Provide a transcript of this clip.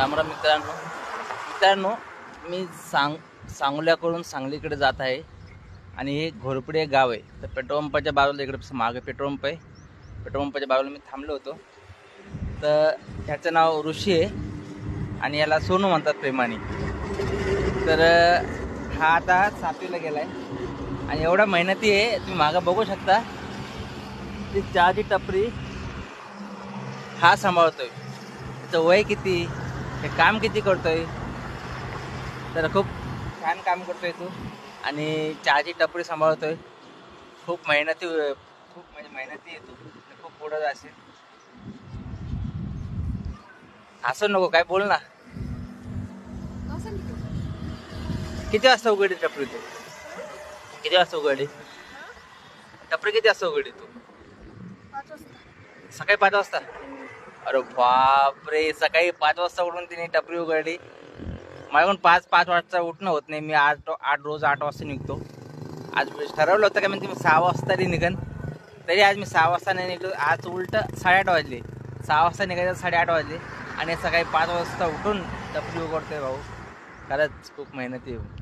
रामराम मित्रांनो, मी सांगोल्याकडून सांगलीकडे जात आहे आणि हे घोरपडे गाव आहे. तर पेट्रोल पंपाच्या बाजूला इकडे मागे पेट्रोल पंप आहे. पेट्रोल पंपाच्या बाजूला मी थांबलो होतो. तर ह्याचं नाव ऋषी आहे आणि याला सोनू म्हणतात प्रेमाने. तर हा आता 7वीला गेलाय आणि एवढा मेहनती आहे. तुम्ही मागं बघू शकता ती चहाची टपरी हा सांभाळतोय. त्याचं वय किती, हे काम किती करतोय, तर खूप छान काम करतोय तू. आणि चहाची टपरी सांभाळतोय. खूप मेहनती आहे तू. खूप पुढं असेल. असं नको, काय बोल ना. किती वाजता उघडली टपरी तू? किती वाजता उघडली टपरी? किती वाजता उघडली तू? 5 वाजता. सकाळी 5 वाजता? अरे बापरे, सकाळी 5 वाजता उठून तिने टपरी उघडली. माझ्याकडून 5 वाजता उठणं होत नाही. मी रोज 8 वाजता निघतो. आज ठरवलं होतं का मी 6 वाजता तरी निघन, तरी आज मी 6 वाजता नाही निघलो. आज उलट 8:30 वाजले. 6 वाजता निघायचं 8:30 वाजले आणि सकाळी 5 वाजता उठून टपरी उघडतोय भाऊ. खरंच खूप मेहनती आहे.